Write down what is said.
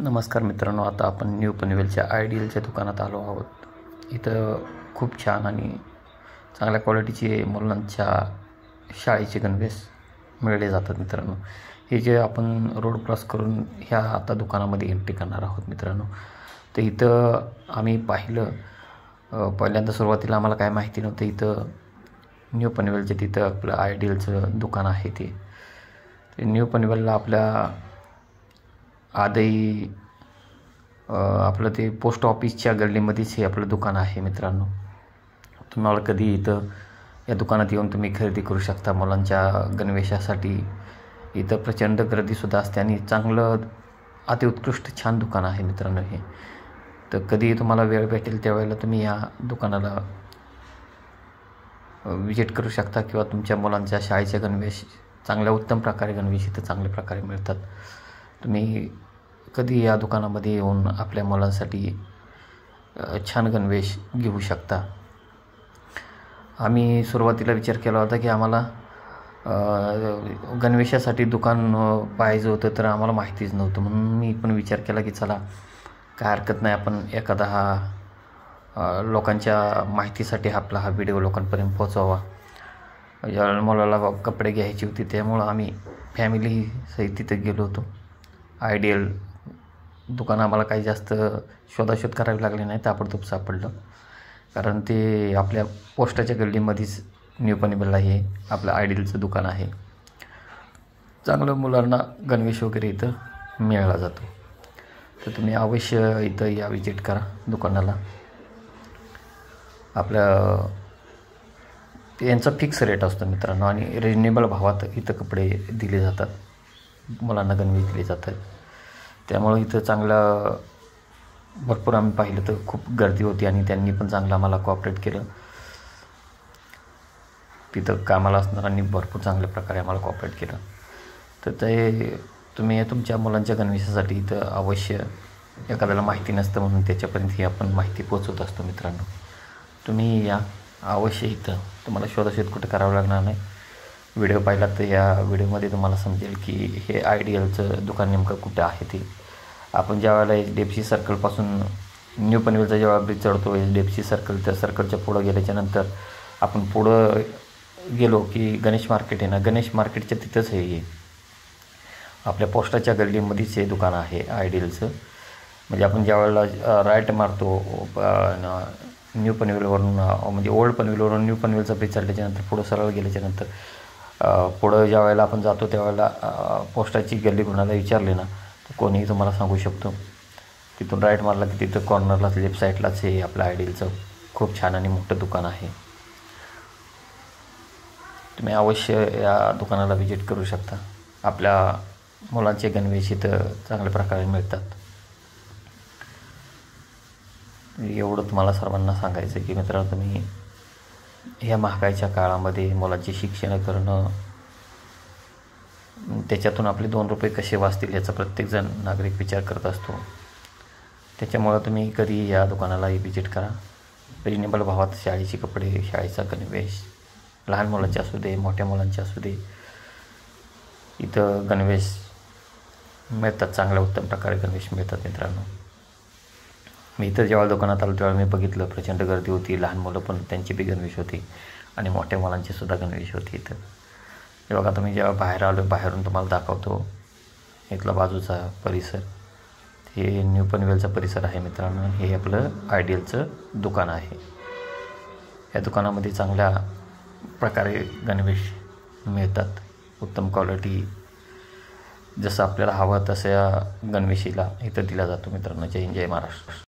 नमस्कार मित्रांनो, आता आपण न्यू पनवेलच्या आयडियलच्या दुकानात आलो आहोत. इथं खूप छान आणि चांगल्या क्वालिटीचे मुलांच्या शाळेचे गणवेश मिळले जातात मित्रांनो. हे जे आपण रोड क्रॉस करून ह्या आता दुकानामध्ये एंट्री करणार आहोत मित्रांनो. तर इथं आम्ही पाहिलं, पहिल्यांदा सुरुवातीला आम्हाला काय माहिती नव्हतं. इथं न्यू पनवेलच्या तिथं आपलं आयडियलचं दुकान आहे. ते न्यू पनवेलला आपल्या आदई आपलं ते पोस्ट ऑफिसच्या गल्लीमध्येच हे आपलं दुकान आहे मित्रांनो. तुम्हाला कधी इथं या दुकानात येऊन तुम्ही खरेदी करू शकता मुलांच्या गणवेशासाठी. इथं प्रचंड गर्दीसुद्धा असते आणि चांगलं अतिउत्कृष्ट छान दुकान आहे मित्रांनो हे. तर कधी तुम्हाला वेळ भेटेल त्यावेळेला तुम्ही या दुकानाला विजिट करू शकता किंवा तुमच्या मुलांच्या शाळेचे गणवेश चांगल्या उत्तम प्रकारे गणवेश इथं चांगल्या प्रकारे मिळतात. तुम्ही कधी या दुकानामध्ये येऊन आपल्या मुलांसाठी छान गणवेश घेऊ शकता. आम्ही सुरुवातीला विचार केला होता की आम्हाला गणवेशासाठी दुकान पाहिजे होतं, तर आम्हाला माहितीच नव्हतं. म्हणून मी पण विचार केला की चला काय हरकत नाही, आपण एखादा हा लोकांच्या माहितीसाठी आपला हा व्हिडिओ लोकांपर्यंत पोहोचवावा. या मुलाला कपडे घ्यायचे होते, त्यामुळं आम्ही फॅमिली सहित तिथे गेलो होतो. आयडियल दुकान आम्हाला काही जास्त शोधाशोध करावी लागली नाही, ताबडतोब सापडलं. कारण ते आपल्या पोस्टाच्या गल्लीमध्येच न्यू पनवेलला हे आपलं आयडियलचं दुकान आहे. चांगलं मुलांना गणवेश वगैरे इथं मिळाला जातो. तर तुम्ही अवश्य इथं या विजिट करा दुकानाला. आपल्या यांचा फिक्स रेट असतो मित्रांनो आणि रिजनेबल भावात इथं कपडे दिले जातात, मुलांना गणवेश दिले जातात. त्यामुळं इथं चांगलं भरपूर आम्ही पाहिलं तर खूप गर्दी होती आणि त्यांनी पण चांगलं आम्हाला कोऑपरेट केलं. तिथं कामाला असणाऱ्यांनी भरपूर चांगल्या प्रकारे आम्हाला कोऑपरेट केलं. तर ते तुम्ही तुमच्या मुलांच्या गणवेशासाठी इथं अवश्य, एखाद्याला माहिती नसतं म्हणून त्याच्यापर्यंत ही आपण माहिती पोचवत असतो मित्रांनो. तुम्ही या अवश्य, इथं तुम्हाला शोधाशोध कुठं करावं लागणार नाही. व्हिडिओ पाहिला तर या व्हिडिओमध्ये तुम्हाला समजेल की हे आयडियलचं दुकान नेमकं कुठं आहे. ते आपण ज्यावेळेला HDFC सर्कलपासून न्यू पनवेलचा जेव्हा ब्रिज चढतो, HDFC सर्कल, त्या सर्कलच्या पुढं गेल्याच्यानंतर आपण पुढं गेलो की गणेश मार्केट आहे ना, गणेश मार्केटच्या तिथंच हे आपल्या पोस्टाच्या गल्लीमध्येच हे दुकान आहे आयडियलचं. म्हणजे आपण ज्यावेळेला राईट मारतो न्यू पनवेलवरून, म्हणजे ओल्ड पनवेलवरून न्यू पनवेलचा ब्रिज चढल्याच्यानंतर पुढं सरळ गेल्याच्यानंतर पुढं ज्या वेळेला आपण जातो त्यावेळेला पोस्टाची गल्ली कोणाला विचारले ना तर कोणीही तुम्हाला सांगू शकतो. तिथून राईट मारला की तिथं कॉर्नरलाच लेफ्ट साईडलाच हे आपलं आयडियलचं खूप छान आणि मोठं दुकान आहे. तुम्ही अवश्य या दुकानाला विजिट करू शकता. आपल्या मुलांचे गणवेश इथं चांगल्या प्रकारे मिळतात. एवढं तुम्हाला सर्वांना सांगायचं आहे की मित्रांनो, तुम्ही ह्या महागाईच्या काळामध्ये मुलांची शिक्षण करणं, त्याच्यातून आपले 2 रुपये कसे वाचतील याचा प्रत्येकजण नागरिक विचार करत असतो. त्याच्यामुळं तुम्ही कधी या दुकानालाही विजिट करा. रिजनेबल भावात शाळेचे कपडे, शाळेचा गणवेश, लहान मुलांचे असू दे, मोठ्या मुलांचे असू दे, इथं गणवेश मिळतात. चांगल्या उत्तम प्रकारे गणवेश मिळतात मित्रांनो. मी इथं जेव्हा दुकानात आलो तेव्हा मी बघितलं प्रचंड गर्दी होती. लहान मुलं पण त्यांची बी गणवेश होती आणि मोठ्या मुलांची सुद्धा गणवेश होती इथं. हे बघा, तुम्ही जेव्हा बाहेर आलो, बाहेरून तुम्हाला दाखवतो इथला बाजूचा परिसर. हे न्यू पनवेलचा परिसर आहे मित्रांनो. हे आपलं आयडियलचं दुकान आहे. या दुकानामध्ये चांगल्या प्रकारे गणवेश मिळतात. उत्तम क्वालिटी, जसं आपल्याला हवं तसं या गणवेशीला इथं दिला जातो मित्रांनो. जय हिंद, जय महाराष्ट्र.